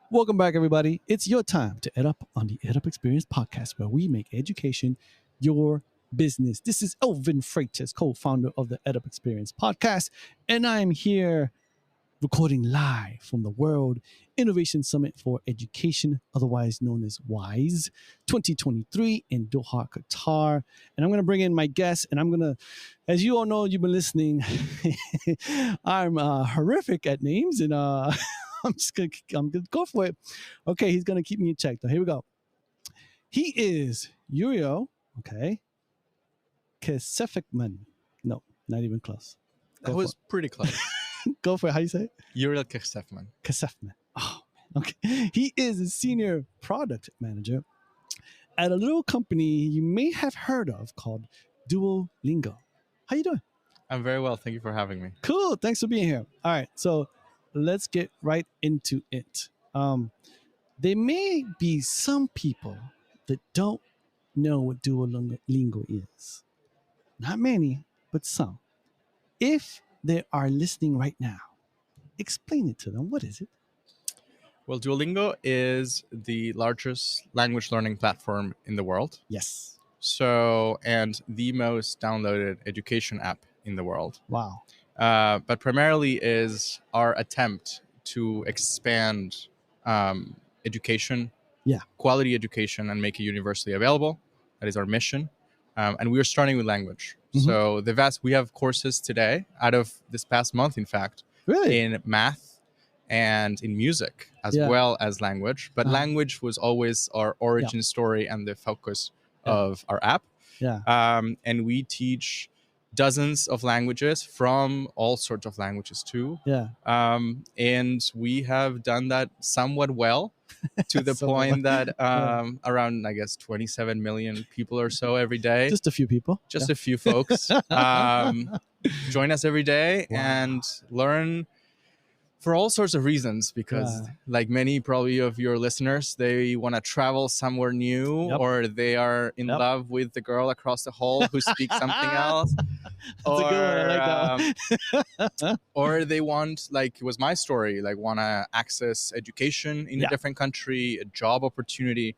Welcome back, everybody. It's your time to EdUp on the EdUp Experience podcast, where we make education your business. This is Elvin Freitas, co-founder of the EdUp Experience podcast, and I'm here recording live from the World Innovation Summit for Education, otherwise known as WISE 2023 in Doha, Qatar. And I'm going to bring in my guest, and I'm going to, as you all know, you've been listening, I'm horrific at names, and I'm gonna go for it. Okay, he's gonna keep me in check though. Here we go. He is Uriel. Okay. Kejsefman. No, not even close. That was pretty close. Go for it. How do you say it? Uriel Kejsefman. Kejsefman. Oh, man. Okay. He is a senior product manager at a little company you may have heard of called Duolingo. How you doing? I'm very well. Thank you for having me. Cool. Thanks for being here. All right. So let's get right into it. There may be some people that don't know what Duolingo is. Not many, but some. If they are listening right now, explain it to them. What is it? Well, Duolingo is the largest language learning platform in the world. Yes. And the most downloaded education app in the world. Wow. But primarily is our attempt to expand education, quality education, and make it universally available. That is our mission. And we are starting with language. Mm-hmm. So we have courses today out of this past month, in fact, really? In math and in music, as well as language. But language was always our origin story and the focus of our app. Yeah. And we teach dozens of languages from all sorts of languages too. Yeah. And we have done that somewhat well to the point that around, I guess, 27 million people or so every day. Just a few people. Just a few folks join us every day and learn for all sorts of reasons, because like many probably of your listeners, they want to travel somewhere new, or they are in love with the girl across the hall who speaks something else. That's a good one. I like that. Or they want, like it was my story, like want to access education in a different country, a job opportunity.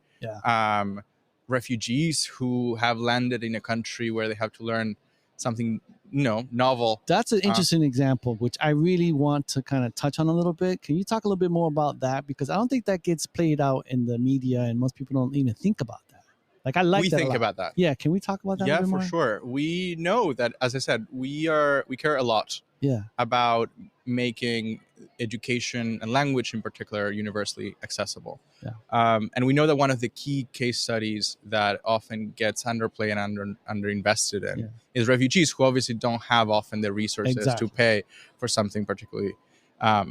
Refugees who have landed in a country where they have to learn something novel. That's an interesting example, which I really want to kind of touch on a little bit. Can you talk a little bit more about that? Because I don't think that gets played out in the media, and most people don't even think about that. Like, I like we that think about that. Yeah, can we talk about that? Yeah, a bit for more? sure. We know that, as I said, we care a lot about making education and language in particular universally accessible. And we know that one of the key case studies that often gets underplayed and underinvested in is refugees, who obviously don't have often the resources to pay for something particularly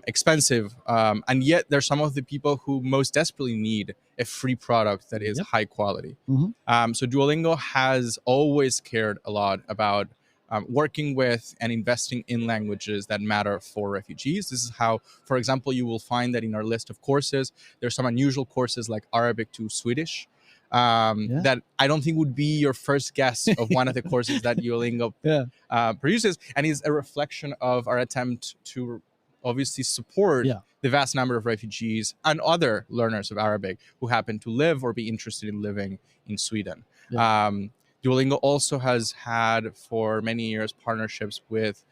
expensive. And yet there's some of the people who most desperately need a free product that is high quality. Mm-hmm. So Duolingo has always cared a lot about working with and investing in languages that matter for refugees. This is how, for example, you will find that in our list of courses, there's some unusual courses like Arabic to Swedish that I don't think would be your first guess of one of the courses that Duolingo produces. And is a reflection of our attempt to obviously support the vast number of refugees and other learners of Arabic who happen to live or be interested in living in Sweden. Duolingo also has had for many years partnerships with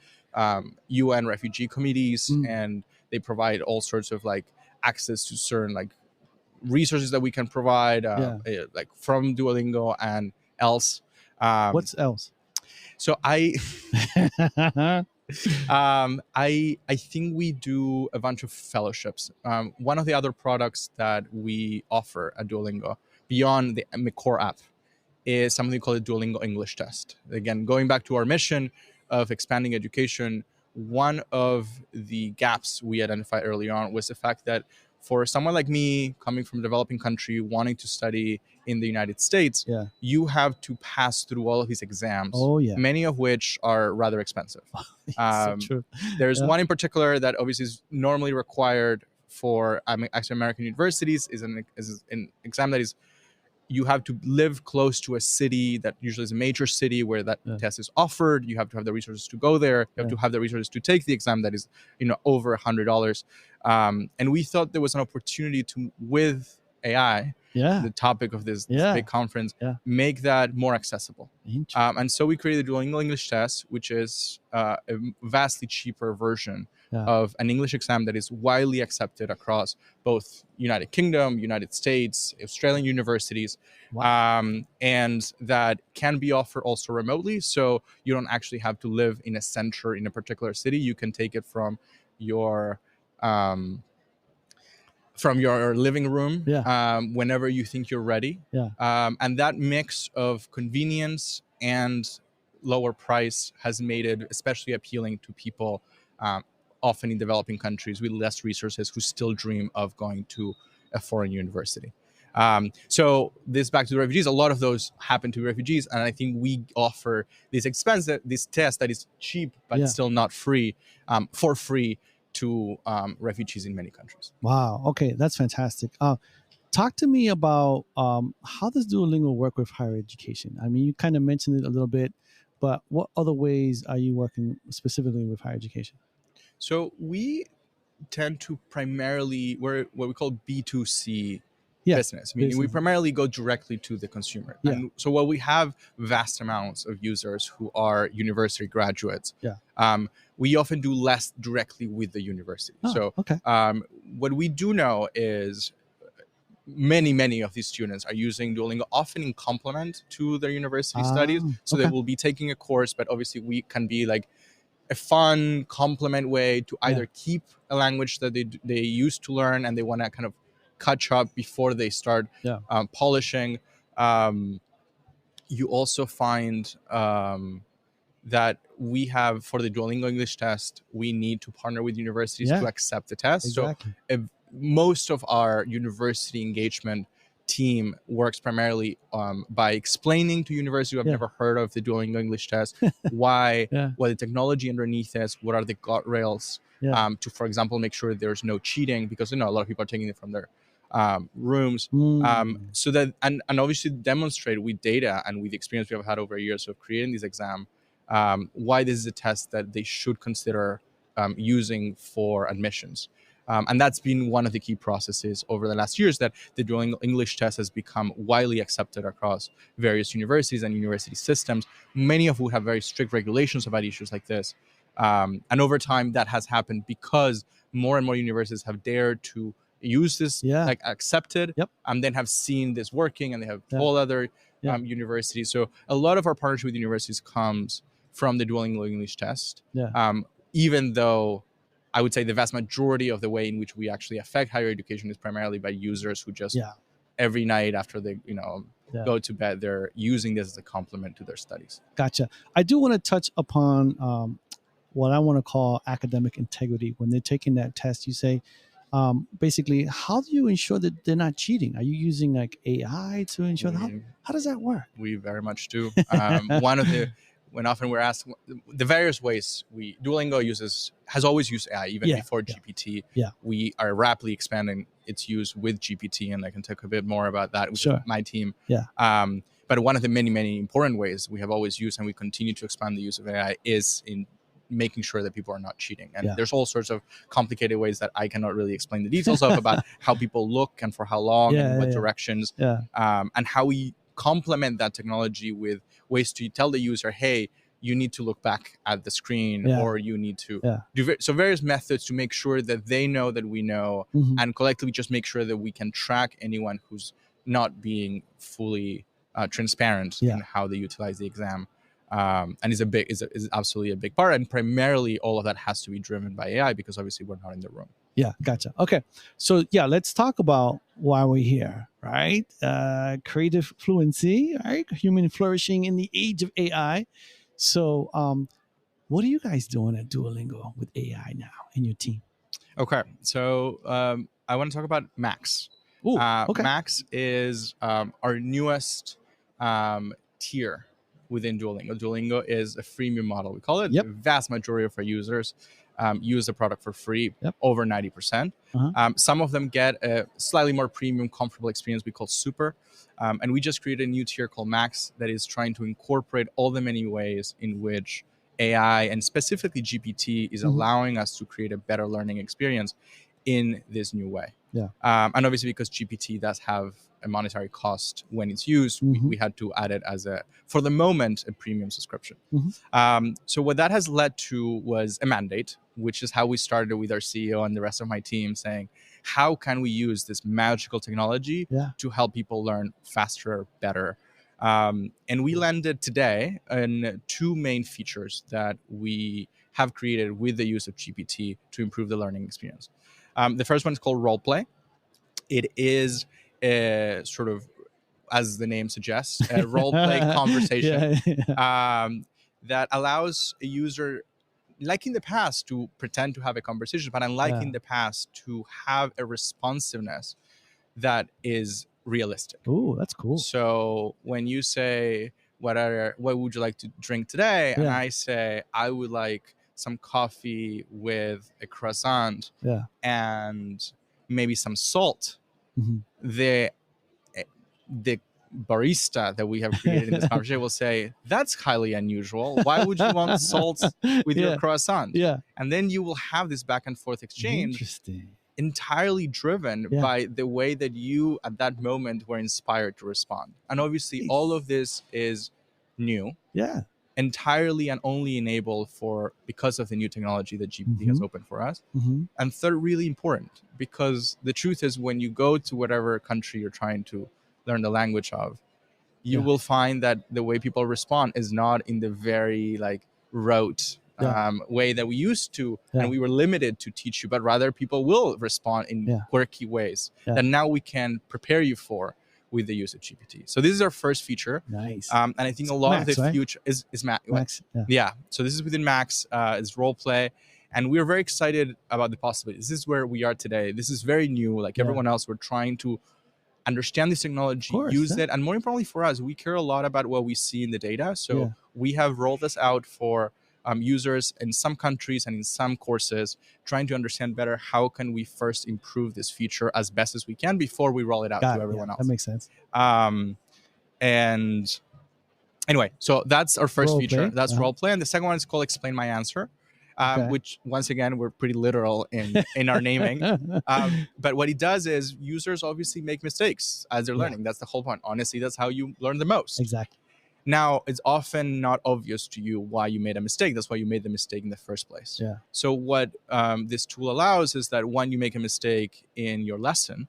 UN refugee committees, and they provide all sorts of like access to certain like resources that we can provide like from Duolingo and else. What's else? So I think we do a bunch of fellowships. One of the other products that we offer at Duolingo beyond the core app is something called a Duolingo English test. Again, going back to our mission of expanding education, one of the gaps we identified early on was the fact that for someone like me coming from a developing country wanting to study in the United States, you have to pass through all of these exams, many of which are rather expensive. So true. There's one in particular that obviously is normally required for actually American universities, is an exam that is you have to live close to a city that usually is a major city where that test is offered. You have to have the resources to go there. You have to have the resources to take the exam that is, over $100. And we thought there was an opportunity to, with AI, the topic of this big conference, make that more accessible. And so we created the Duolingo English test, which is a vastly cheaper version of an English exam that is widely accepted across both United Kingdom, United States, Australian universities, and that can be offered also remotely. So you don't actually have to live in a center in a particular city. You can take it from your living room whenever you think you're ready. And that mix of convenience and lower price has made it especially appealing to people often in developing countries with less resources who still dream of going to a foreign university. So this back to the refugees, a lot of those happen to refugees. And I think we offer this test that is cheap, but still not free, for free to refugees in many countries. Wow. Okay. That's fantastic. Talk to me about how does Duolingo work with higher education? I mean, you kind of mentioned it a little bit, but what other ways are you working specifically with higher education? So we tend to primarily, we're what we call B2C business, meaning we primarily go directly to the consumer. And so while we have vast amounts of users who are university graduates, we often do less directly with the university. What we do know is many of these students are using Duolingo often in complement to their university studies. So they will be taking a course, but obviously we can be like a fun complement way to either keep a language that they used to learn and they want to kind of catch up before they start polishing. You also find that we have, for the Duolingo English test, we need to partner with universities to accept the test. Exactly. So most of our university engagement team works primarily by explaining to universities who have never heard of the Duolingo English test what the technology underneath is, what are the guardrails to, for example, make sure there's no cheating, because a lot of people are taking it from their rooms, so that and obviously demonstrate with data and with the experience we have had over years of creating this exam why this is a test that they should consider using for admissions. And that's been one of the key processes over the last years, that the Duolingo English test has become widely accepted across various universities and university systems, many of who have very strict regulations about issues like this. And over time, that has happened because more and more universities have dared to use this, like accepted, and then have seen this working, and they have told other universities. So a lot of our partnership with universities comes from the Duolingo English test, even though I would say the vast majority of the way in which we actually affect higher education is primarily by users who just every night after they go to bed, they're using this as a complement to their studies. Gotcha. I do want to touch upon what I want to call academic integrity. When they're taking that test, you say, basically, how do you ensure that they're not cheating? Are you using like AI to ensure how does that work? We very much do. When often we're asked the various ways Duolingo has always used AI, even before GPT. We are rapidly expanding its use with GPT, and I can talk a bit more about that with my team. But one of the many important ways we have always used, and we continue to expand the use of AI, is in making sure that people are not cheating. And there's all sorts of complicated ways that I cannot really explain the details of about how people look and for how long and what directions, and how we complement that technology with ways to tell the user, hey, you need to look back at the screen, or you need to do so various methods to make sure that they know that we know, and collectively just make sure that we can track anyone who's not being fully transparent in how they utilize the exam. And is absolutely a big part, and primarily all of that has to be driven by AI, because obviously we're not in the room. Yeah, gotcha. Okay, so let's talk about why we're here, right? Creative fluency, right? Human flourishing in the age of AI. So, what are you guys doing at Duolingo with AI now in your team? Okay, so I want to talk about Max. Ooh, okay. Max is our newest tier within Duolingo. Duolingo is a freemium model. We call it. The vast majority of our users use the product for free, Yep. over 90%. Some of them get a slightly more premium, comfortable experience we call Super. And we just created a new tier called Max that is trying to incorporate all the many ways in which AI and specifically GPT is allowing us to create a better learning experience in this new way. Yeah. And obviously, because GPT does have a monetary cost when it's used, we had to add it as for the moment, a premium subscription. So what that has led to was a mandate, which is how we started with our CEO and the rest of my team saying, how can we use this magical technology to help people learn faster, better? And we landed today on two main features that we have created with the use of GPT to improve the learning experience. The first one is called role play. It is a sort of, as the name suggests, a role play conversation that allows a user, like in the past, to pretend to have a conversation, but unlike in the past, to have a responsiveness that is realistic. Oh, that's cool. So when you say, what would you like to drink today? And I say, I would like some coffee with a croissant and maybe some salt. The barista that we have created in this conversation will say, that's highly unusual. Why would you want salt with your croissant? And then you will have this back and forth exchange. Interesting. Entirely driven by the way that you at that moment were inspired to respond. And obviously all of this is new, entirely and only enabled because of the new technology that GPT has opened for us. And third, really important, because the truth is, when you go to whatever country you're trying to learn the language of, you will find that the way people respond is not in the very rote way that we used to, and we were limited to teach you, but rather people will respond in quirky ways that now we can prepare you for with the use of GPT. So this is our first feature. Nice. And I think a lot of the future is Max. Yeah. So this is within Max. It's role play. And we're very excited about the possibilities. This is where we are today. This is very new. Like everyone else, we're trying to understand this technology, use it. And more importantly for us, we care a lot about what we see in the data. So we have rolled this out for users in some countries and in some courses, trying to understand better how can we first improve this feature as best as we can before we roll it out to everyone else. That makes sense. And anyway, so that's our first feature. That's role play. And the second one is called Explain My Answer. Which once again, we're pretty literal in our naming. But what it does is users obviously make mistakes as they're learning. That's the whole point. Honestly, that's how you learn the most. Exactly. Now, it's often not obvious to you why you made a mistake. That's why you made the mistake in the first place. So what this tool allows is that when you make a mistake in your lesson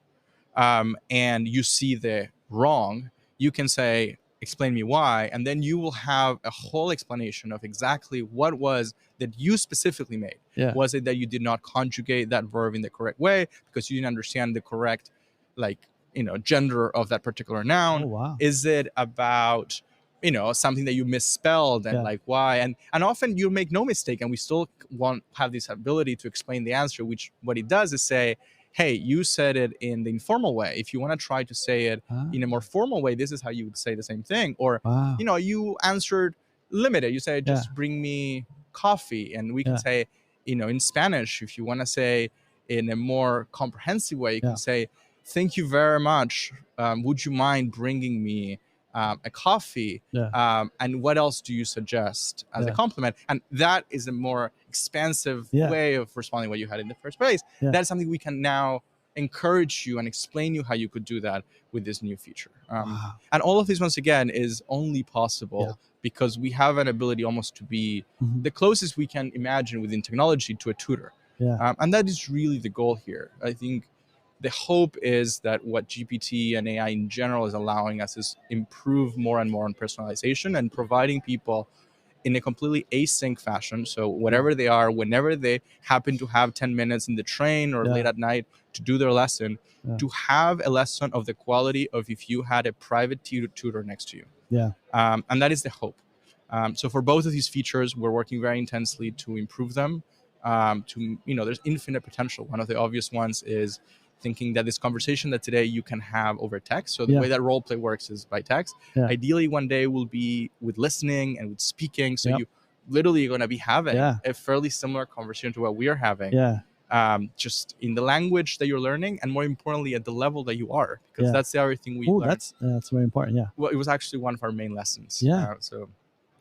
and you see the wrong, you can say, explain me why, and then you will have a whole explanation of exactly what was that you specifically made. Was it that you did not conjugate that verb in the correct way because you didn't understand the correct gender of that particular noun? Oh, wow. Is it about something that you misspelled and why? And often you make no mistake and we still have this ability to explain the answer, which what it does is say, hey, you said it in the informal way. If you want to try to say it in a more formal way, this is how you would say the same thing. Or, you answered limited. You say, just bring me coffee. And we can say, in Spanish, if you want to say in a more comprehensive way, you can say, thank you very much. Would you mind bringing me a coffee? And what else do you suggest as a compliment? And that is a more expansive way of responding what you had in the first place. That's something we can now encourage you and explain you how you could do that with this new feature. And all of this, once again, is only possible because we have an ability almost to be the closest we can imagine within technology to a tutor. And that is really the goal here. I think the hope is that what GPT and AI in general is allowing us is improve more and more on personalization and providing people in a completely async fashion. So whatever they are, whenever they happen to have 10 minutes in the train or late at night to do their lesson, to have a lesson of the quality of if you had a private tutor next to you. And that is the hope. So for both of these features, we're working very intensely to improve them. There's infinite potential. One of the obvious ones is thinking that this conversation that today you can have over text. So the way that role play works is by text. Ideally, one day will be with listening and with speaking. So literally going to be having a fairly similar conversation to what we are having. Just in the language that you're learning, and more importantly, at the level that you are, because that's the other thing we learned. That's very important. Yeah. Well, it was actually one of our main lessons. Yeah. So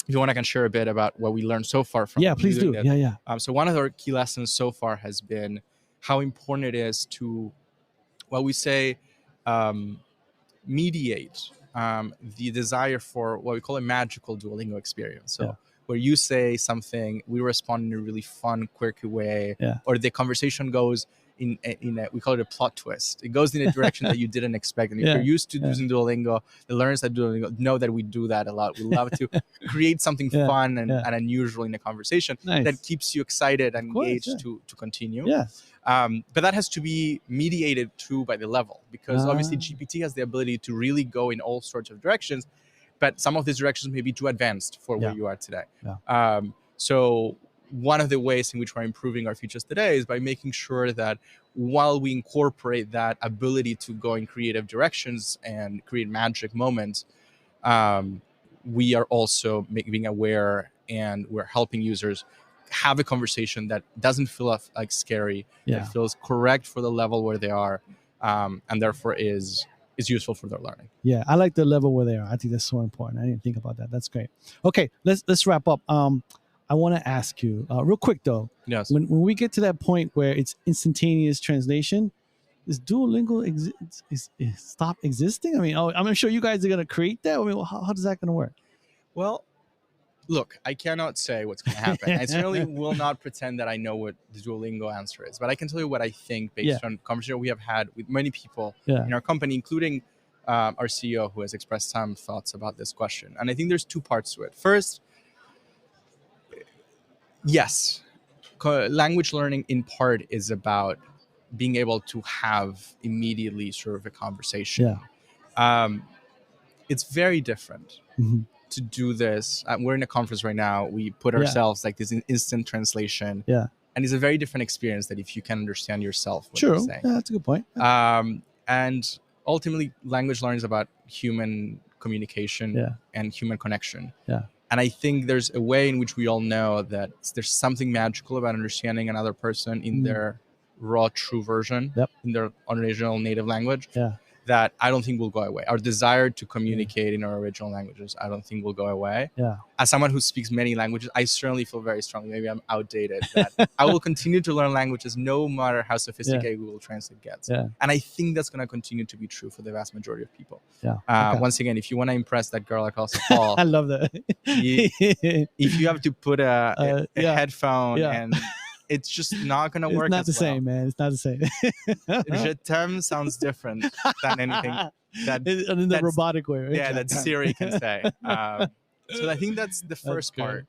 if you want, I can share a bit about what we learned so far from. Yeah, please do. That. So one of our key lessons so far has been how important it is to, what we say, mediate the desire for what we call a magical Duolingo experience. So where you say something, we respond in a really fun, quirky way, or the conversation goes in a, we call it a plot twist. It goes in a direction that you didn't expect. And if you're used to using Duolingo, the learners that Duolingo know that we do that a lot. We love to create something fun and unusual in a conversation that keeps you excited and engaged to continue. But that has to be mediated too by the level, because obviously GPT has the ability to really go in all sorts of directions, but some of these directions may be too advanced for where you are today. So one of the ways in which we're improving our features today is by making sure that while we incorporate that ability to go in creative directions and create magic moments, we are also being aware, and we're helping users have a conversation that doesn't feel like scary, that feels correct for the level where they are, and therefore is useful for their learning. Yeah, I like the level where they are. I think that's so important. I didn't think about that. That's great. Okay, let's wrap up. I want to ask you real quick though. Yes. When we get to that point where it's instantaneous translation, does Duolingo stop existing? I mean, I'm sure you guys are going to create that. I mean, how is that going to work? Well, look, I cannot say what's going to happen. I certainly will not pretend that I know what the Duolingo answer is, but I can tell you what I think based on conversation we have had with many people in our company, including our CEO, who has expressed some thoughts about this question. And I think there's two parts to it. First, yes, language learning in part is about being able to have immediately sort of a conversation. It's very different. To do this. We're in a conference right now. We put ourselves like this instant translation. And it's a very different experience than if you can understand yourself what you're saying. Yeah, that's a good point. And ultimately, language learning is about human communication and human connection. And I think there's a way in which we all know that there's something magical about understanding another person in their raw, true version, in their original native language. That I don't think will go away. Our desire to communicate in our original languages, I don't think will go away. As someone who speaks many languages, I certainly feel very strongly, maybe I'm outdated, that I will continue to learn languages no matter how sophisticated Google Translate gets. And I think that's going to continue to be true for the vast majority of people. Once again, if you want to impress that girl across the hall, I love that. If you have to put a headphone and it's just not going to work. It's not the same, man. It's not the same. Je t'aime sounds different than anything that in the robotic way, right? Yeah, that Siri can say. So I think that's the first part.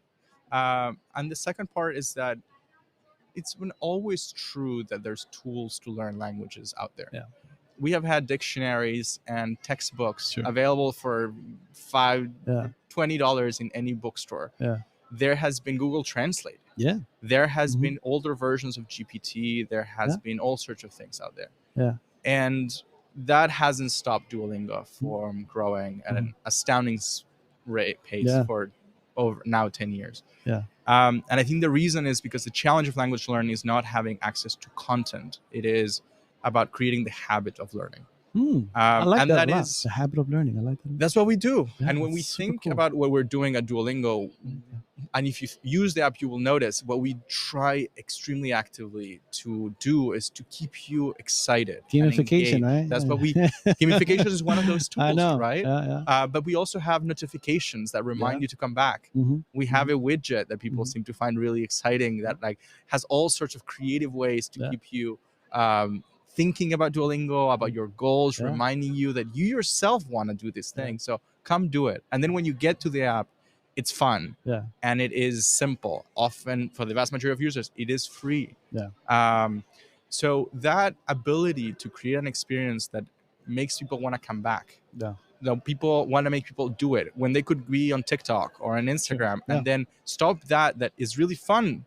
And the second part is that it's been always true that there's tools to learn languages out there. We have had dictionaries and textbooks available for $20 in any bookstore. There has been Google Translate. There has been older versions of GPT. There has been all sorts of things out there. And that hasn't stopped Duolingo from growing at an astounding pace for over now 10 years. And I think the reason is because the challenge of language learning is not having access to content. It is about creating the habit of learning. I like and that a lot. The habit of learning. I like that. That's what we do. And when we think about what we're doing at Duolingo, and if you use the app, you will notice what we try extremely actively to do is to keep you excited. Gamification, right? That's what we. Gamification is one of those tools, I know. right? But we also have notifications that remind you to come back. We have a widget that people seem to find really exciting that like has all sorts of creative ways to keep you thinking about Duolingo, about your goals, reminding you that you yourself want to do this thing. So come do it. And then when you get to the app, it's fun. And it is simple. Often for the vast majority of users, it is free. So that ability to create an experience that makes people want to come back. People want to make people do it when they could be on TikTok or on Instagram and then stop that is really fun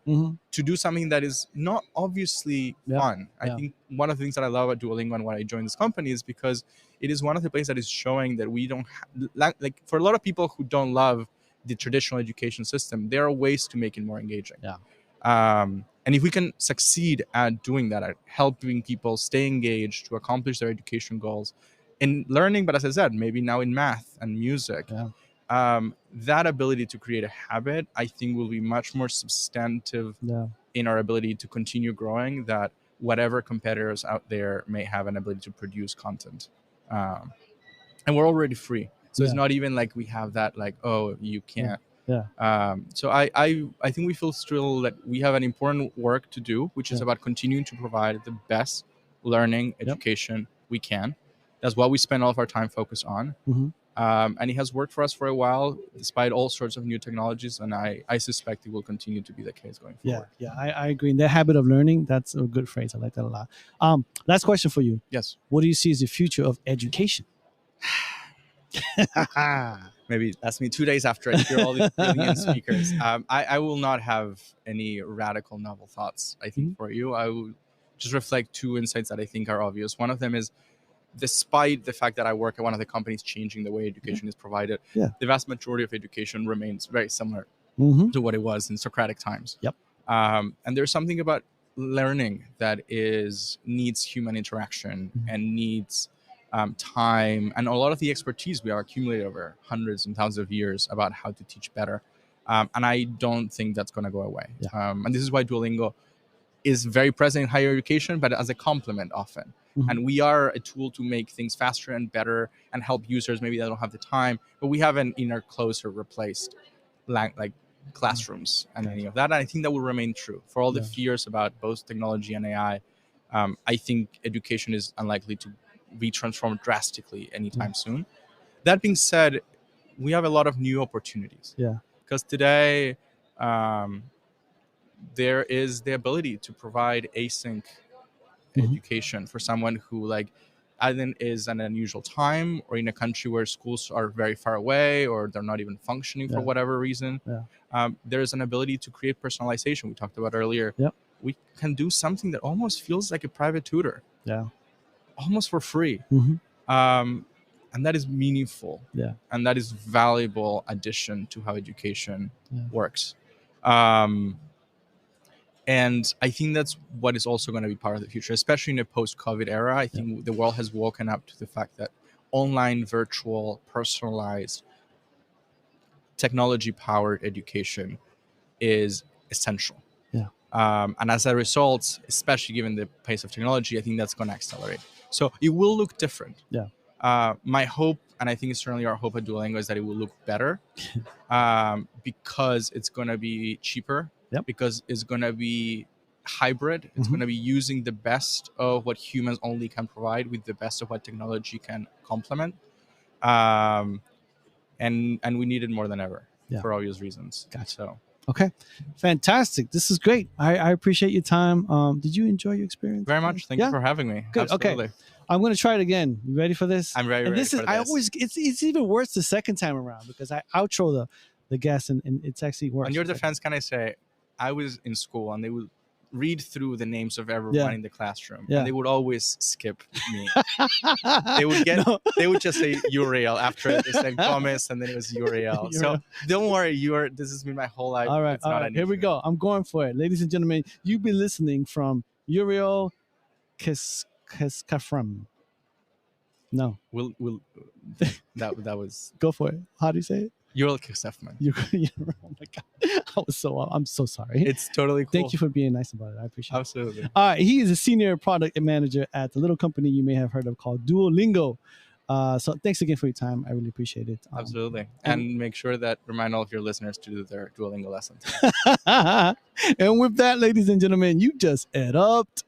to do something that is not obviously fun. I think one of the things that I love about Duolingo and why I joined this company is because it is one of the places that is showing that we don't like for a lot of people who don't love the traditional education system, there are ways to make it more engaging. Yeah. And if we can succeed at doing that, at helping people stay engaged to accomplish their education goals in learning, but as I said, maybe now in math and music, that ability to create a habit, I think, will be much more substantive in our ability to continue growing, that whatever competitors out there may have an ability to produce content. And we're already free. So it's not even like we have that, like, oh, you can't. So I think we feel still that we have an important work to do, which is about continuing to provide the best learning education we can. That's what we spend all of our time focused on. And it has worked for us for a while, despite all sorts of new technologies. And I suspect it will continue to be the case going forward. Yeah, I agree. The habit of learning, that's a good phrase. I like that a lot. Last question for you. Yes. What do you see as the future of education? Maybe that's me 2 days after I hear all these brilliant speakers. I will not have any radical novel thoughts, I think, for you. I will just reflect two insights that I think are obvious. One of them is, despite the fact that I work at one of the companies changing the way education is provided, the vast majority of education remains very similar to what it was in Socratic times. And there's something about learning that needs human interaction and needs time, and a lot of the expertise we have accumulated over hundreds and thousands of years about how to teach better. And I don't think that's going to go away. And this is why Duolingo is very present in higher education, but as a complement often. And we are a tool to make things faster and better and help users maybe that don't have the time, but we haven't closed or replaced like classrooms and any of that. And I think that will remain true for all the fears about both technology and AI. I think education is unlikely to be transformed drastically anytime soon. That being said, we have a lot of new opportunities. Because today there is the ability to provide async education for someone who either is an unusual time or in a country where schools are very far away or they're not even functioning for whatever reason. There's an ability to create personalization we talked about earlier. We can do something that almost feels like a private tutor. Almost for free. And that is meaningful. And that is valuable addition to how education works. And I think that's what is also going to be part of the future, especially in a post-COVID era. I think the world has woken up to the fact that online, virtual, personalized, technology-powered education is essential. And as a result, especially given the pace of technology, I think that's going to accelerate. So it will look different. My hope, and I think it's certainly our hope at Duolingo, is that it will look better because it's going to be cheaper, because it's going to be hybrid. It's going to be using the best of what humans only can provide with the best of what technology can complement. And we need it more than ever for obvious reasons. So. Okay, fantastic. This is great. I appreciate your time. Did you enjoy your experience? Very much. Thank you for having me. Good. Absolutely. Okay, I'm going to try it again. You ready for this? I'm ready. This is. I always. It's even worse the second time around because I outro the guests and it's actually worse. On your defense, can I say, I was in school and they would read through the names of everyone in the classroom and they would always skip me. They would just say Uriel after it. They said Gomez and then it was Uriel. So don't worry, this has been my whole life. All right. Here we go. I'm going for it. Ladies and gentlemen, you've been listening from Uriel Kejsefman. No. That was. Go for it. How do you say it? Uriel Kejsefman. Oh my God. I'm so sorry. It's totally cool. Thank you for being nice about it. I appreciate it. Absolutely. All right. He is a senior product manager at the little company you may have heard of called Duolingo. So thanks again for your time. I really appreciate it. Absolutely. And make sure that remind all of your listeners to do their Duolingo lessons. And with that, ladies and gentlemen, you just EdUp'd.